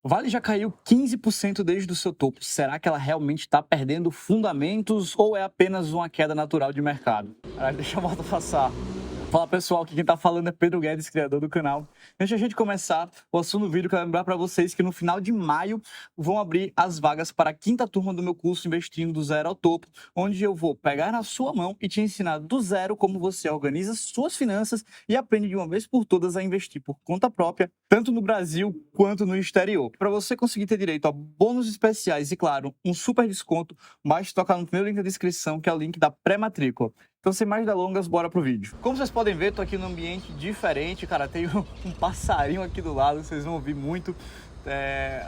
Vale já caiu 15% desde o seu topo. Será que ela realmente está perdendo fundamentos ou é apenas uma queda natural de mercado? Deixa a moto passar. Fala pessoal, aqui quem tá falando é Pedro Guedes, criador do canal. Antes de a gente começar o assunto do vídeo, quero lembrar para vocês que no final de maio vão abrir as vagas para a quinta turma do meu curso Investindo do Zero ao Topo, onde eu vou pegar na sua mão e te ensinar do zero como você organiza suas finanças e aprende de uma vez por todas a investir por conta própria, tanto no Brasil quanto no exterior. Para você conseguir ter direito a bônus especiais e, claro, um super desconto, basta tocar no primeiro link da descrição, que é o link da pré-matrícula. Então, sem mais delongas, bora pro vídeo. Como vocês podem ver, tô aqui num ambiente diferente, cara, tem um passarinho aqui do lado, vocês vão ouvir muito.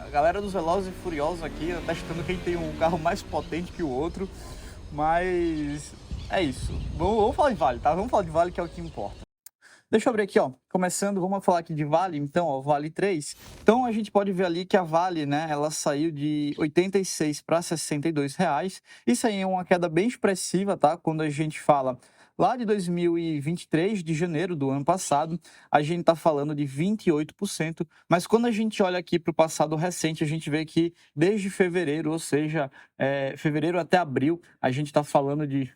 A galera dos Velozes e Furiosos aqui, testando quem tem um carro mais potente que o outro, mas é isso. Vamos falar de Vale, tá? Vamos falar de Vale, que é o que importa. Deixa eu abrir aqui, ó. Começando, vamos falar aqui de Vale, então, ó, Vale 3. Então, a gente pode ver ali que a Vale, né, ela saiu de 86 para 62 reais. Isso aí é uma queda bem expressiva, tá? Quando a gente fala lá de 2023, de janeiro do ano passado, a gente tá falando de 28%. Mas quando a gente olha aqui para o passado recente, a gente vê que desde fevereiro, ou seja, fevereiro até abril, a gente tá falando de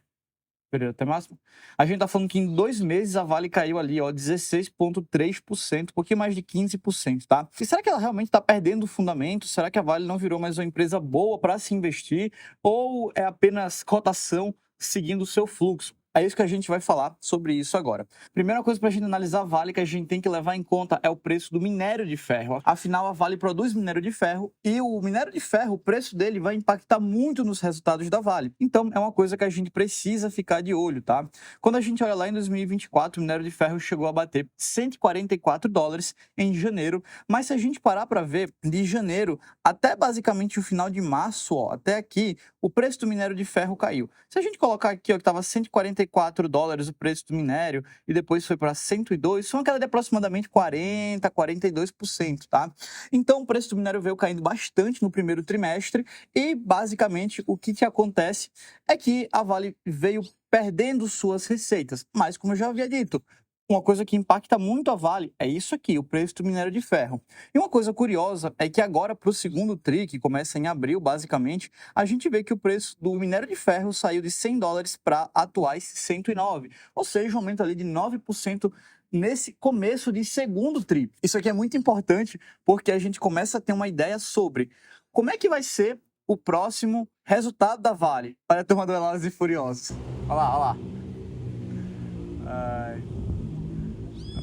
até máximo. A gente tá falando que em 2 meses a Vale caiu ali, ó, 16,3%, um pouquinho mais de 15%, tá? E será que ela realmente está perdendo o fundamento? Será que a Vale não virou mais uma empresa boa para se investir? Ou é apenas cotação seguindo o seu fluxo? É isso que a gente vai falar sobre isso agora. Primeira coisa para a gente analisar a Vale que a gente tem que levar em conta é o preço do minério de ferro. Afinal, a Vale produz minério de ferro e o minério de ferro, o preço dele vai impactar muito nos resultados da Vale. Então, é uma coisa que a gente precisa ficar de olho, tá? Quando a gente olha lá em 2024, o minério de ferro chegou a bater $144 em janeiro, mas se a gente parar para ver, de janeiro até basicamente o final de março, ó, até aqui, o preço do minério de ferro caiu. Se a gente colocar aqui, ó, que estava $144 o preço do minério e depois foi para 102, foi uma queda de aproximadamente 42%, tá? Então o preço do minério veio caindo bastante no primeiro trimestre e basicamente o que acontece é que a Vale veio perdendo suas receitas, mas como eu já havia dito, uma coisa que impacta muito a Vale é isso aqui, o preço do minério de ferro. E uma coisa curiosa é que agora, para o segundo TRI, que começa em abril, basicamente, a gente vê que o preço do minério de ferro saiu de $100 para atuais 109, ou seja, um aumento ali de 9% nesse começo de segundo TRI. Isso aqui é muito importante porque a gente começa a ter uma ideia sobre como é que vai ser o próximo resultado da Vale. Olha a turma do Velozes e Furiosos. Olha lá, olha lá.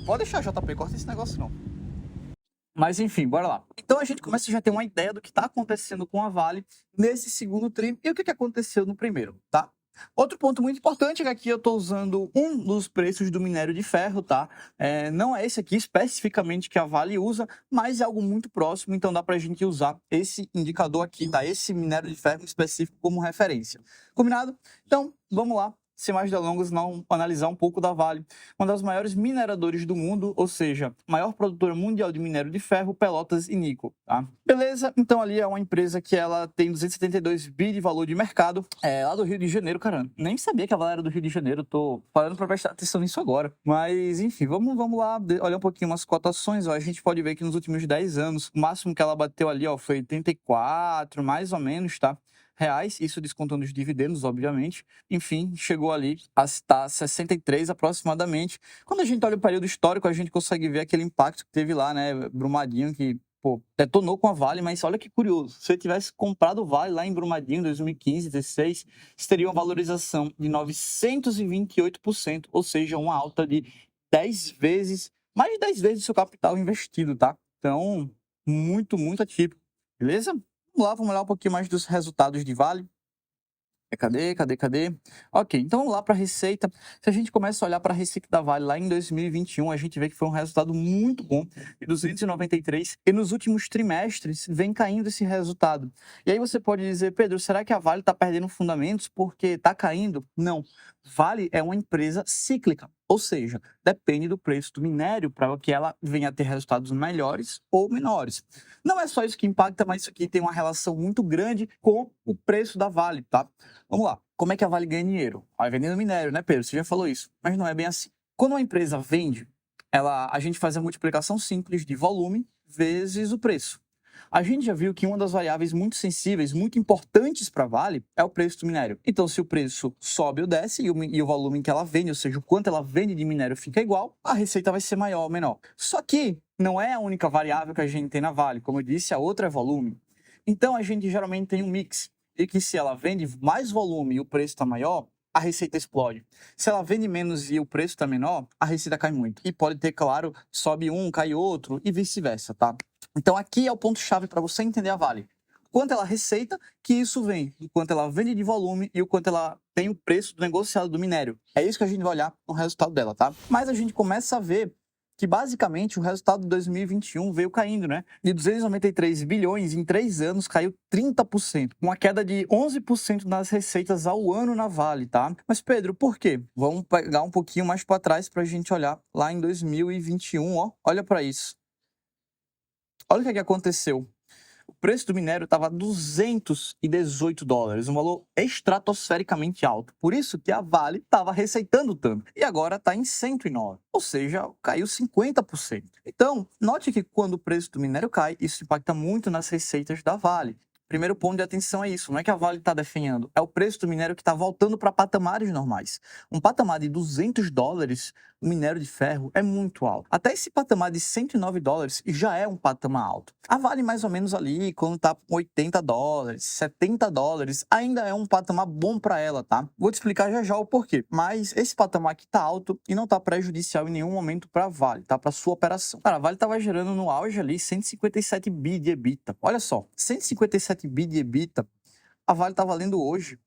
Pode deixar, JP, corta esse negócio não. Mas enfim, bora lá. Então a gente começa a já ter uma ideia do que está acontecendo com a Vale nesse segundo TRI e o que aconteceu no primeiro, tá? Outro ponto muito importante é que aqui eu estou usando um dos preços do minério de ferro, tá? Não é esse aqui especificamente que a Vale usa, mas é algo muito próximo, então dá para a gente usar esse indicador aqui, tá? Esse minério de ferro específico como referência. Combinado? Então, vamos lá. Sem mais delongas, não analisar um pouco da Vale, uma das maiores mineradores do mundo, ou seja, maior produtora mundial de minério de ferro, pelotas e níquel, tá? Beleza? Então ali é uma empresa que ela tem 272 bi de valor de mercado, lá do Rio de Janeiro, cara. Nem sabia que a Vale era do Rio de Janeiro, tô falando para prestar atenção nisso agora. Mas enfim, vamos lá olhar um pouquinho umas cotações, ó. A gente pode ver que nos últimos 10 anos, o máximo que ela bateu ali, ó, foi 84, mais ou menos, tá? Reais, isso descontando os dividendos, obviamente. Enfim, chegou ali a estar 63 aproximadamente. Quando a gente olha o período histórico, a gente consegue ver aquele impacto que teve lá, né? Brumadinho, que, pô, detonou com a Vale, mas olha que curioso. Se você tivesse comprado o Vale lá em Brumadinho, em 2015, 2016, você teria uma valorização de 928%, ou seja, uma alta de 10 vezes, mais de 10 vezes o seu capital investido, tá? Então, muito atípico, beleza? Vamos lá, vamos olhar um pouquinho mais dos resultados de Vale. Cadê? Ok, então vamos lá para a receita. Se a gente começa a olhar para a receita da Vale lá em 2021, a gente vê que foi um resultado muito bom, de 293, e nos últimos trimestres vem caindo esse resultado. E aí você pode dizer, Pedro, será que a Vale está perdendo fundamentos porque está caindo? Não. Vale é uma empresa cíclica, ou seja, depende do preço do minério para que ela venha a ter resultados melhores ou menores. Não é só isso que impacta, mas isso aqui tem uma relação muito grande com o preço da Vale, tá? Vamos lá. Como é que a Vale ganha dinheiro? Vai vendendo minério, né, Pedro? Você já falou isso. Mas não é bem assim. Quando uma empresa vende, a gente faz a multiplicação simples de volume vezes o preço. A gente já viu que uma das variáveis muito sensíveis, muito importantes para a Vale, é o preço do minério. Então, se o preço sobe ou desce e o volume que ela vende, ou seja, o quanto ela vende de minério fica igual, a receita vai ser maior ou menor. Só que não é a única variável que a gente tem na Vale. Como eu disse, a outra é volume. Então, a gente geralmente tem um mix. E que se ela vende mais volume e o preço está maior, a receita explode. Se ela vende menos e o preço está menor, a receita cai muito. E pode ter, claro, sobe um, cai outro e vice-versa, tá? Então aqui é o ponto-chave para você entender a Vale. Quanto ela receita, que isso vem, o quanto ela vende de volume e o quanto ela tem o preço do negociado do minério. É isso que a gente vai olhar no resultado dela, tá? Mas a gente começa a ver que basicamente o resultado de 2021 veio caindo, né? De 293 bilhões em 3 anos caiu 30%, uma queda de 11% nas receitas ao ano na Vale, tá? Mas Pedro, por quê? Vamos pegar um pouquinho mais para trás para a gente olhar lá em 2021, ó. Olha para isso. Olha o que aconteceu. O preço do minério estava $218, um valor estratosfericamente alto. Por isso que a Vale estava receitando tanto. E agora está em 109, ou seja, caiu 50%. Então, note que quando o preço do minério cai, isso impacta muito nas receitas da Vale. Primeiro ponto de atenção é isso, não é que a Vale está definhando, é o preço do minério que está voltando para patamares normais. Um patamar de $200, o minério de ferro é muito alto. Até esse patamar de $109 já é um patamar alto. A Vale mais ou menos ali, quando está com $80, $70, ainda é um patamar bom para ela, tá? Vou te explicar já já o porquê, mas esse patamar aqui está alto e não está prejudicial em nenhum momento para a Vale, tá? Para sua operação. Cara, a Vale estava gerando no auge ali 157 bi de EBITDA. Olha só, 157 bi de EBITDA, a Vale está valendo hoje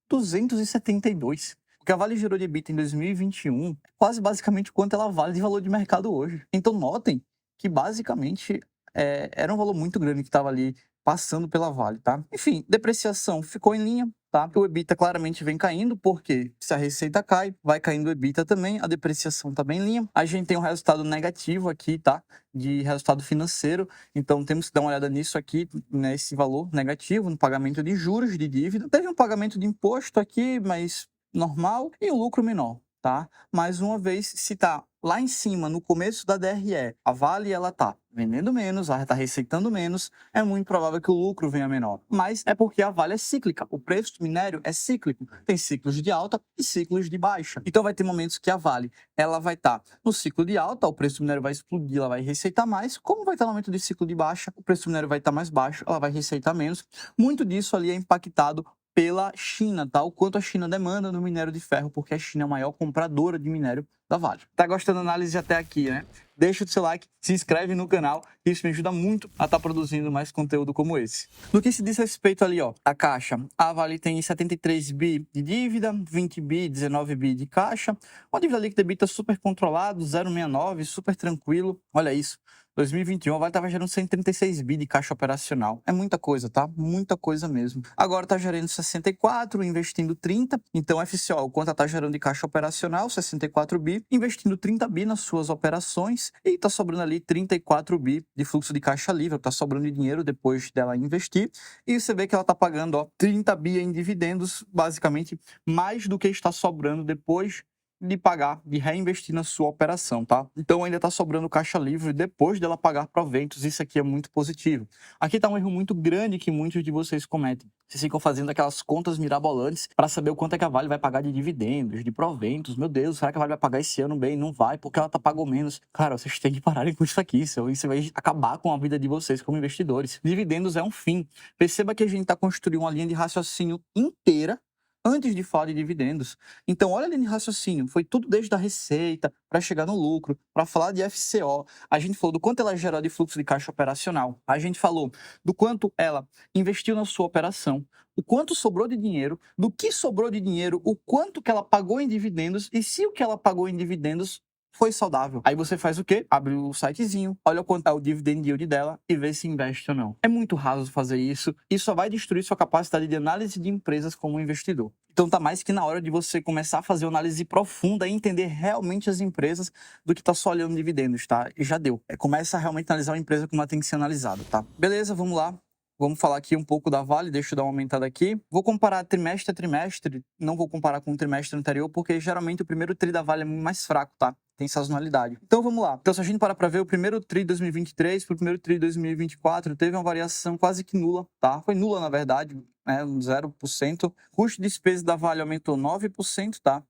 272. O que a Vale gerou de EBITDA em 2021 é quase basicamente quanto ela vale de valor de mercado hoje. Então notem que basicamente era um valor muito grande que estava ali passando pela Vale, tá? Enfim, depreciação ficou em linha, tá? O EBITDA claramente vem caindo, porque se a receita cai, vai caindo o EBITDA também, a depreciação tá bem em linha. A gente tem um resultado negativo aqui, tá? De resultado financeiro, então temos que dar uma olhada nisso aqui, nesse valor negativo, no pagamento de juros, de dívida. Teve um pagamento de imposto aqui, mas normal, e o lucro menor, tá? Mais uma vez, se tá lá em cima, no começo da DRE, a Vale ela tá vendendo menos, ela tá receitando menos, é muito provável que o lucro venha menor. Mas é porque a Vale é cíclica, o preço do minério é cíclico, tem ciclos de alta e ciclos de baixa. Então vai ter momentos que a Vale ela vai estar no ciclo de alta, o preço do minério vai explodir, ela vai receitar mais, como vai estar no momento de ciclo de baixa, o preço do minério vai estar mais baixo, ela vai receitar menos. Muito disso ali é impactado pela China, tá? O quanto a China demanda no minério de ferro, porque a China é a maior compradora de minério da Vale. Tá gostando da análise até aqui, né? Deixa o seu like, se inscreve no canal, isso me ajuda muito a estar produzindo mais conteúdo como esse. No que se diz respeito ali, ó, a caixa, a Vale tem 73 bi de dívida, 20 bi, 19 bi de caixa, uma dívida líquida EBITDA super controlado, 0,69, super tranquilo, olha isso. 2021, a Vale estava gerando 136 bi de caixa operacional. É muita coisa, tá? Muita coisa mesmo. Agora está gerando 64, investindo 30. Então, FCO, o quanto está gerando de caixa operacional, 64 bi, investindo 30 bi nas suas operações e está sobrando ali 34 bi de fluxo de caixa livre. Está sobrando de dinheiro depois dela investir. E você vê que ela está pagando, ó, 30 bi em dividendos, basicamente mais do que está sobrando depois de pagar, de reinvestir na sua operação, tá? Então ainda está sobrando caixa livre depois dela pagar proventos, isso aqui é muito positivo. Aqui está um erro muito grande que muitos de vocês cometem. Vocês ficam fazendo aquelas contas mirabolantes para saber o quanto é que a Vale vai pagar de dividendos, de proventos. Meu Deus, será que a Vale vai pagar esse ano bem? Não vai, porque ela pagou menos. Cara, vocês têm que pararem com isso aqui, isso vai acabar com a vida de vocês como investidores. Dividendos é um fim. Perceba que a gente está construindo uma linha de raciocínio inteira antes de falar de dividendos. Então, olha a linha de raciocínio, foi tudo desde a receita, para chegar no lucro, para falar de FCO. A gente falou do quanto ela gerou de fluxo de caixa operacional. A gente falou do quanto ela investiu na sua operação, o quanto sobrou de dinheiro, do que sobrou de dinheiro, o quanto que ela pagou em dividendos e se o que ela pagou em dividendos foi saudável. Aí você faz o quê? Abre o sitezinho, olha o quanto é o dividend yield dela e vê se investe ou não. É muito raso fazer isso e só vai destruir sua capacidade de análise de empresas como investidor. Então tá mais que na hora de você começar a fazer uma análise profunda e entender realmente as empresas do que tá só olhando dividendos, tá? E já deu. Começa a realmente analisar uma empresa como ela tem que ser analisada, tá? Beleza, vamos lá. Vamos falar aqui um pouco da Vale, deixa eu dar uma aumentada aqui. Vou comparar trimestre a trimestre, não vou comparar com o trimestre anterior, porque geralmente o primeiro tri da Vale é mais fraco, tá? tem sazonalidade. Então vamos lá. Então se a gente parar para ver o primeiro TRI de 2023 para o primeiro TRI de 2024, teve uma variação quase que nula, tá? Foi nula na verdade, né, 0%. Custo de despesa da Vale aumentou 9%, tá?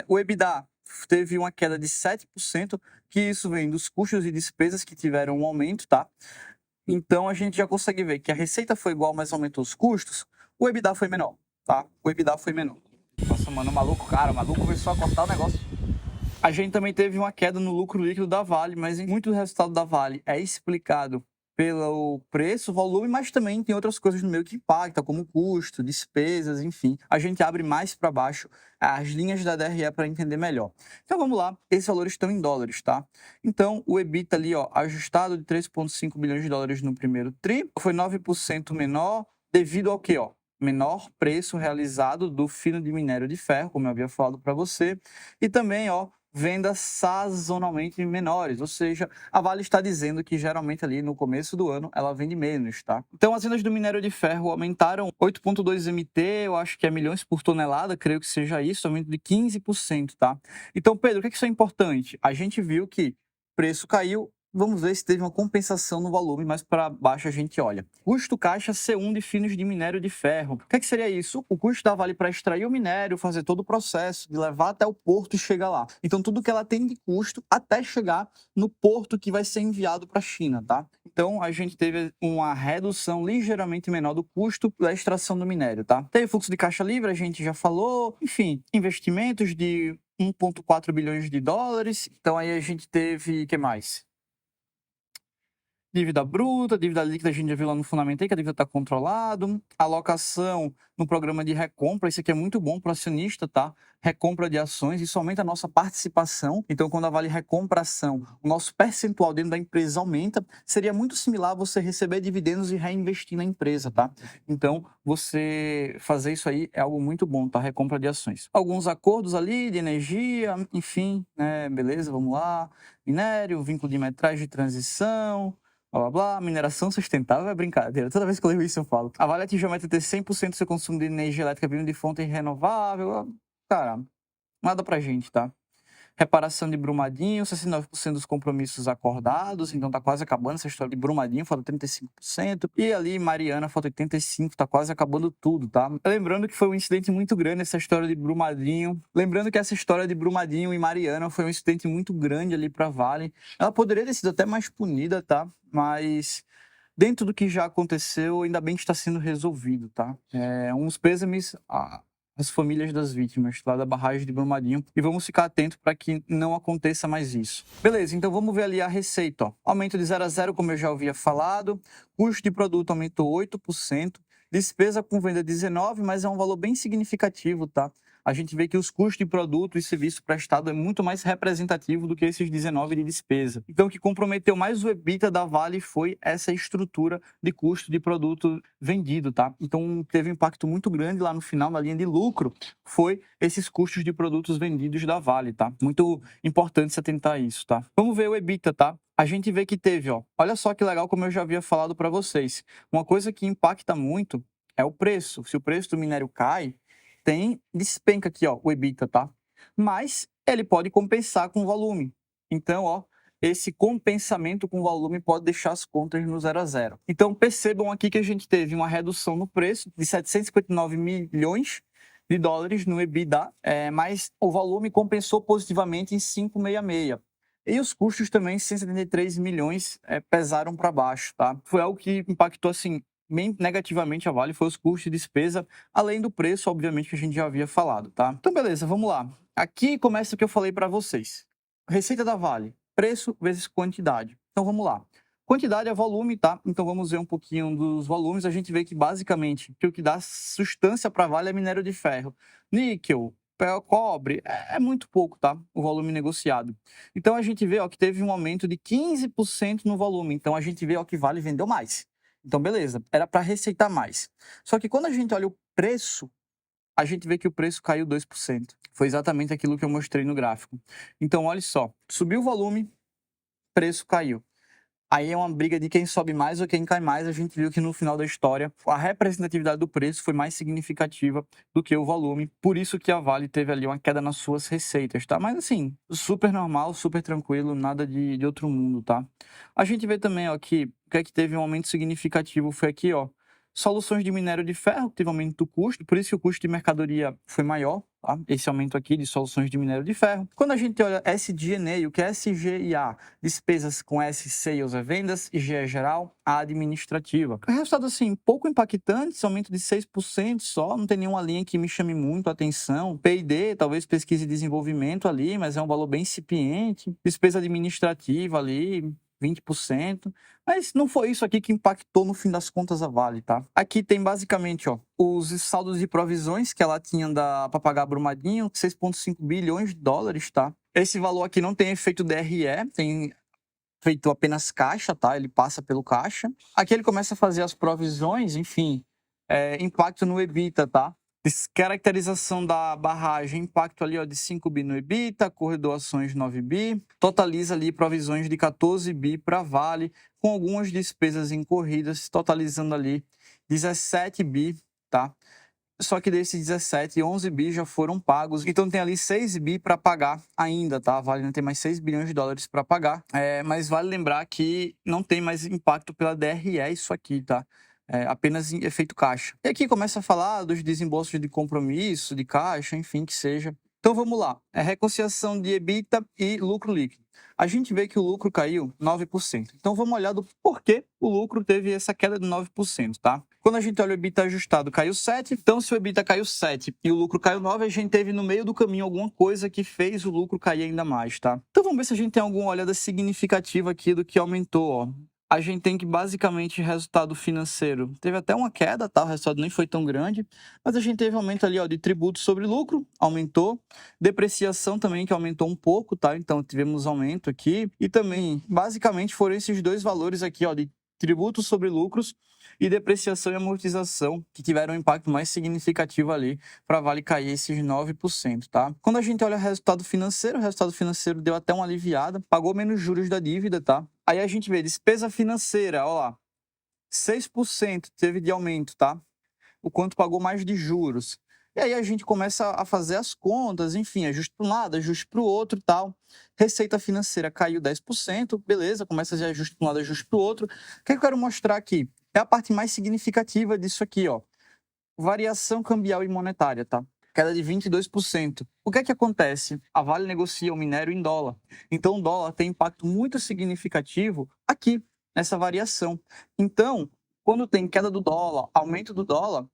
O EBITDA teve uma queda de 7%, que isso vem dos custos e despesas que tiveram um aumento, tá? Então a gente já consegue ver que a receita foi igual, mas aumentou os custos. O EBITDA foi menor, tá? O EBITDA foi menor. Nossa, mano, o maluco começou a cortar o negócio. A gente também teve uma queda no lucro líquido da Vale, mas muito do resultado da Vale é explicado pelo preço, volume, mas também tem outras coisas no meio que impactam, como custo, despesas, enfim. A gente abre mais para baixo as linhas da DRE para entender melhor. Então vamos lá, esses valores estão em dólares, tá? Então o EBITDA ali, ó, ajustado de 3,5 bilhões de dólares no primeiro TRI, foi 9% menor devido ao quê, ó? Menor preço realizado do fino de minério de ferro, como eu havia falado para você, e também, ó, vendas sazonalmente menores, ou seja, a Vale está dizendo que geralmente ali no começo do ano ela vende menos, tá? Então as vendas do minério de ferro aumentaram 8,2 MT, eu acho que é milhões por tonelada, creio que seja isso, aumento de 15%, tá? Então, Pedro, o que é que isso é importante? A gente viu que o preço caiu. Vamos ver se teve uma compensação no volume, mas para baixo a gente olha. Custo caixa C1 de finos de minério de ferro. O que seria isso? O custo da Vale para extrair o minério, fazer todo o processo, de levar até o porto e chegar lá. Então, tudo que ela tem de custo até chegar no porto que vai ser enviado para a China, tá? Então, a gente teve uma redução ligeiramente menor do custo da extração do minério, tá? Teve fluxo de caixa livre, a gente já falou. Enfim, investimentos de 1,4 bilhões de dólares. Então, aí a gente teve, o que mais? Dívida bruta, dívida líquida a gente já viu lá no Fundamentei, que a dívida está controlado. Alocação no programa de recompra, isso aqui é muito bom para o acionista, tá? Recompra de ações, isso aumenta a nossa participação. Então, quando a Vale recompra ação, o nosso percentual dentro da empresa aumenta. Seria muito similar a você receber dividendos e reinvestir na empresa, tá? Então, você fazer isso aí é algo muito bom, tá? Recompra de ações. Alguns acordos ali de energia, enfim, né? Beleza, vamos lá. Minério, vínculo de metragem de transição, blá, blá, blá. Mineração sustentável é brincadeira. Toda vez que eu leio isso, eu falo. A Vale atingiu a meta de ter 100% do seu consumo de energia elétrica vindo de fonte renovável. Cara, nada pra gente, tá? Reparação de Brumadinho, 69% dos compromissos acordados, então tá quase acabando essa história de Brumadinho, falta 35%. E ali Mariana, falta 85%, tá quase acabando tudo, tá? Lembrando que foi um incidente muito grande essa história de Brumadinho. Lembrando que essa história de Brumadinho e Mariana foi um incidente muito grande ali pra Vale. Ela poderia ter sido até mais punida, tá? Mas dentro do que já aconteceu, ainda bem que está sendo resolvido, tá? Uns pêsames às famílias das vítimas lá da barragem de Brumadinho e vamos ficar atento para que não aconteça mais isso. Beleza, então vamos ver ali a receita, ó. Aumento de 0 a 0, como eu já havia falado, custo de produto aumentou 8%, despesa com venda 19%, mas é um valor bem significativo, tá? A gente vê que os custos de produto e serviço prestado é muito mais representativo do que esses 19 de despesa. Então, o que comprometeu mais o EBITDA da Vale foi essa estrutura de custo de produto vendido, tá? Então, teve um impacto muito grande lá no final, na linha de lucro, foi esses custos de produtos vendidos da Vale, tá? Muito importante se atentar a isso, tá? Vamos ver o EBITDA, tá? A gente vê que teve, ó, olha só que legal, como eu já havia falado para vocês. Uma coisa que impacta muito é o preço. Se o preço do minério cai, despenca aqui, ó, o EBITDA, tá? Mas ele pode compensar com volume. Então, ó, esse compensamento com volume pode deixar as contas no 0 a 0. Então, percebam aqui que a gente teve uma redução no preço de 759 milhões de dólares no EBITDA, mas o volume compensou positivamente em 566. E os custos também, 173 milhões, pesaram para baixo, tá? Foi algo que impactou, assim, bem negativamente a Vale, foi os custos de despesa, além do preço, obviamente, que a gente já havia falado, tá? Então, beleza, vamos lá. Aqui começa o que eu falei para vocês. Receita da Vale, preço vezes quantidade. Então, vamos lá. Quantidade é volume, tá? Então, vamos ver um pouquinho dos volumes. A gente vê que, basicamente, que o que dá sustância para a Vale é minério de ferro. Níquel, cobre, é muito pouco, tá? O volume negociado. Então, a gente vê, ó, que teve um aumento de 15% no volume. Então, a gente vê, ó, que Vale vendeu mais. Então, beleza, era para receitar mais. Só que quando a gente olha o preço, a gente vê que o preço caiu 2%. Foi exatamente aquilo que eu mostrei no gráfico. Então, olha só, subiu o volume, preço caiu. Aí é uma briga de quem sobe mais ou quem cai mais. A gente viu que no final da história a representatividade do preço foi mais significativa do que o volume. Por isso que a Vale teve ali uma queda nas suas receitas, tá? Mas assim, super normal, super tranquilo, nada de outro mundo, tá? A gente vê também, ó, que o que é que teve um aumento significativo foi aqui, ó. Soluções de minério de ferro, teve aumento do custo, por isso que o custo de mercadoria foi maior, tá? Esse aumento aqui de soluções de minério de ferro. Quando a gente olha SG&A, o que é SG&A? Despesas com S, sales é vendas, e G é geral, A administrativa. Resultado assim, pouco impactante, esse aumento de 6% só, não tem nenhuma linha que me chame muito a atenção. P&D, talvez pesquisa e desenvolvimento ali, mas é um valor bem incipiente. Despesa administrativa ali, 20%, mas não foi isso aqui que impactou no fim das contas a Vale, tá? Aqui tem basicamente, ó, os saldos de provisões que ela tinha para pagar Brumadinho, 6,5 bilhões de dólares, tá? Esse valor aqui não tem efeito DRE, tem feito apenas caixa, tá? Ele passa pelo caixa. Aqui ele começa a fazer as provisões, enfim, impacto no EBITDA, tá? Descaracterização da barragem, impacto ali ó, de 5 bi no EBITDA, corredoações 9 bi, totaliza ali provisões de 14 bi para Vale, com algumas despesas incorridas, totalizando ali 17 bi, tá? Só que desses 17, 11 bi já foram pagos. Então tem ali 6 bi para pagar ainda, tá? Vale ainda tem mais 6 bilhões de dólares para pagar. Mas vale lembrar que não tem mais impacto pela DRE isso aqui, tá? Apenas em efeito caixa. E aqui começa a falar dos desembolsos de compromisso, de caixa, enfim, que seja. Então vamos lá. Reconciliação de EBITDA e lucro líquido. A gente vê que o lucro caiu 9%. Então vamos olhar do porquê o lucro teve essa queda de 9%, tá? Quando a gente olha o EBITDA ajustado, caiu 7. Então, se o EBITDA caiu 7 e o lucro caiu 9, a gente teve no meio do caminho alguma coisa que fez o lucro cair ainda mais, tá? Então, vamos ver se a gente tem alguma olhada significativa aqui do que aumentou, ó. A gente tem que, basicamente, resultado financeiro. Teve até uma queda, tá? O resultado nem foi tão grande. Mas a gente teve aumento ali, ó, de tributo sobre lucro, aumentou. Depreciação também, que aumentou um pouco, tá? Então, tivemos aumento aqui. E também, basicamente, foram esses dois valores aqui, ó, de tributo sobre lucros e depreciação e amortização, que tiveram um impacto mais significativo ali para Vale cair esses 9%, tá? Quando a gente olha o resultado financeiro deu até uma aliviada, pagou menos juros da dívida, tá? Aí a gente vê despesa financeira, ó lá, 6% teve de aumento, tá? O quanto pagou mais de juros. E aí a gente começa a fazer as contas, enfim, ajuste para um lado, ajuste para o outro e tal. Receita financeira caiu 10%, beleza, começa a fazer ajuste para um lado, ajuste para o outro. O que eu quero mostrar aqui? É a parte mais significativa disso aqui, ó. Variação cambial e monetária, tá? Queda de 22%. O que é que acontece? A Vale negocia o minério em dólar. Então, o dólar tem impacto muito significativo aqui, nessa variação. Então, quando tem queda do dólar, aumento do dólar,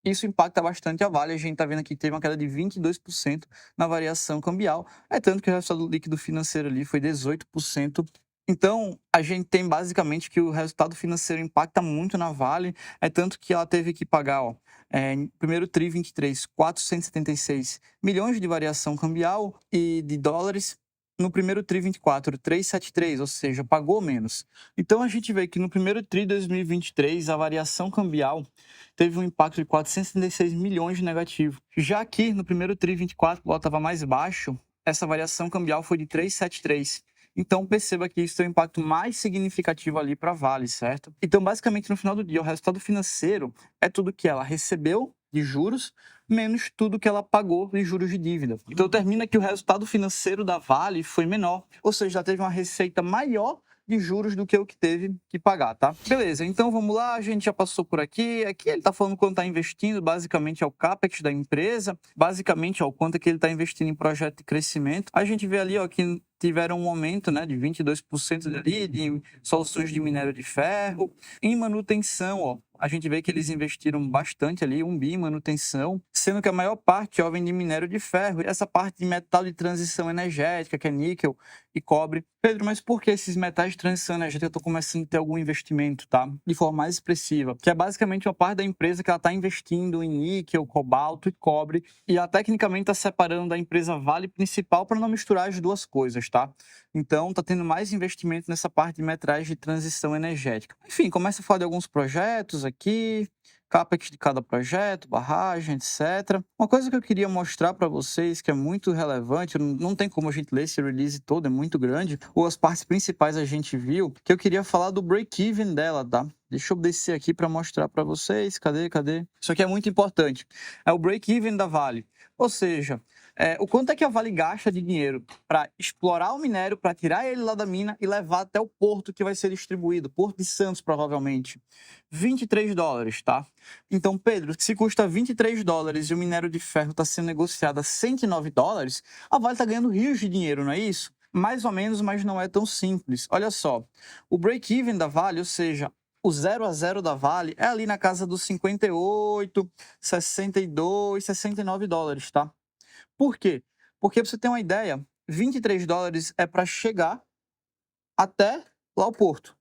isso impacta bastante a Vale. A gente está vendo aqui que teve uma queda de 22% na variação cambial. É tanto que o resultado líquido financeiro ali foi 18%. Então, a gente tem basicamente que o resultado financeiro impacta muito na Vale. É tanto que ela teve que pagar, ó, em primeiro TRI 23, 476 milhões de variação cambial e de dólares. No primeiro TRI 24, 373, ou seja, pagou menos. Então, a gente vê que no primeiro TRI 2023, a variação cambial teve um impacto de 476 milhões de negativo. Já aqui, no primeiro TRI 24, o estava mais baixo, essa variação cambial foi de 373. Então, perceba que isso tem um impacto mais significativo ali para a Vale, certo? Então, basicamente, no final do dia, o resultado financeiro é tudo que ela recebeu de juros, menos tudo que ela pagou de juros de dívida. Então, termina que o resultado financeiro da Vale foi menor, ou seja, já teve uma receita maior de juros do que o que teve que pagar, tá? Beleza, então vamos lá, a gente já passou por aqui. Aqui ele tá falando quanto tá investindo, basicamente é o CAPEX da empresa, basicamente, ó, o quanto é que ele tá investindo em projeto de crescimento. A gente vê ali, ó, que tiveram um aumento, né, de 22% ali, de soluções de minério de ferro. Em manutenção, ó, a gente vê que eles investiram bastante ali, 1 bi em manutenção, sendo que a maior parte ó, vem de minério de ferro. E essa parte de metal de transição energética, que é níquel e cobre. Pedro, mas por que esses metais de transição energética estão começando a ter algum investimento, tá? De forma mais expressiva. Que é basicamente uma parte da empresa que ela está investindo em níquel, cobalto e cobre. E ela tecnicamente está separando da empresa Vale principal para não misturar as duas coisas, tá? Então, está tendo mais investimento nessa parte de metais de transição energética. Enfim, começa a falar de alguns projetos aqui. CAPEX de cada projeto, barragem, etc. Uma coisa que eu queria mostrar para vocês, que é muito relevante, não tem como a gente ler esse release todo, é muito grande, ou as partes principais a gente viu, que eu queria falar do break-even dela, tá? Deixa eu descer aqui para mostrar para vocês. Cadê? Isso aqui é muito importante. É o break-even da Vale. Ou seja, o quanto é que a Vale gasta de dinheiro para explorar o minério, para tirar ele lá da mina e levar até o porto que vai ser distribuído, Porto de Santos, provavelmente. $23, tá? Então, Pedro, se custa $23 e o minério de ferro está sendo negociado a $109, a Vale está ganhando rios de dinheiro, não é isso? Mais ou menos, mas não é tão simples. Olha só, o break-even da Vale, ou seja, o 0 a 0 da Vale é ali na casa dos 58, 62, $69, tá? Por quê? Porque, pra você ter uma ideia, $23 é para chegar até lá o porto.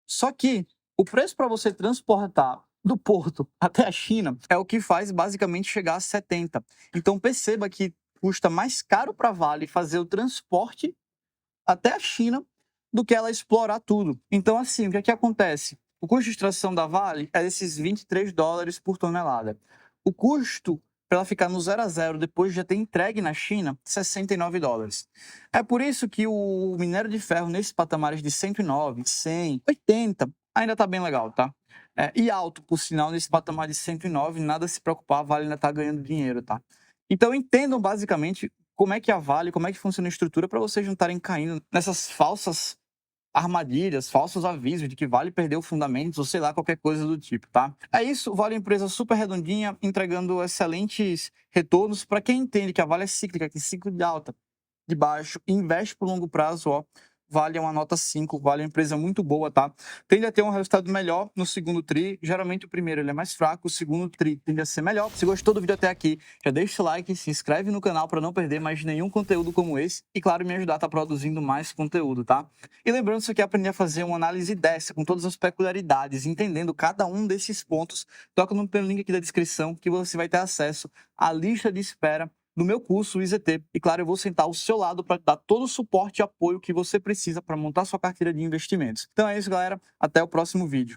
Só que o preço para você transportar do porto até a China é o que faz basicamente chegar a 70. Então perceba que custa mais caro para a Vale fazer o transporte até a China do que ela explorar tudo. Então, assim, o que é que acontece? O custo de extração da Vale é desses $23 por tonelada. O custo para ela ficar no 0 a 0 depois de já ter entregue na China, $69. É por isso que o minério de ferro nesses patamares de 109, 100, 80 ainda está bem legal, tá? E alto, por sinal, nesse patamar de 109, nada a se preocupar, a Vale ainda está ganhando dinheiro, tá? Então entendam basicamente como é que a Vale, como é que funciona a estrutura para vocês não estarem caindo nessas falsas armadilhas, falsos avisos de que Vale perdeu fundamentos ou sei lá, qualquer coisa do tipo, tá? É isso, Vale é uma empresa super redondinha, entregando excelentes retornos para quem entende que a Vale é cíclica, que ciclo de alta, de baixo, investe por longo prazo, ó. Vale é uma nota 5, Vale é uma empresa muito boa, tá? Tende a ter um resultado melhor no segundo tri. Geralmente o primeiro ele é mais fraco, o segundo tri tende a ser melhor. Se gostou do vídeo até aqui, já deixa o like, se inscreve no canal para não perder mais nenhum conteúdo como esse. E claro, me ajudar a estar produzindo mais conteúdo, tá? E lembrando, se você quer aprender a fazer uma análise dessa, com todas as peculiaridades, entendendo cada um desses pontos, toca no link aqui da descrição que você vai ter acesso à lista de espera no meu curso, o IZT. E claro, eu vou sentar ao seu lado para dar todo o suporte e apoio que você precisa para montar sua carteira de investimentos. Então é isso, galera. Até o próximo vídeo.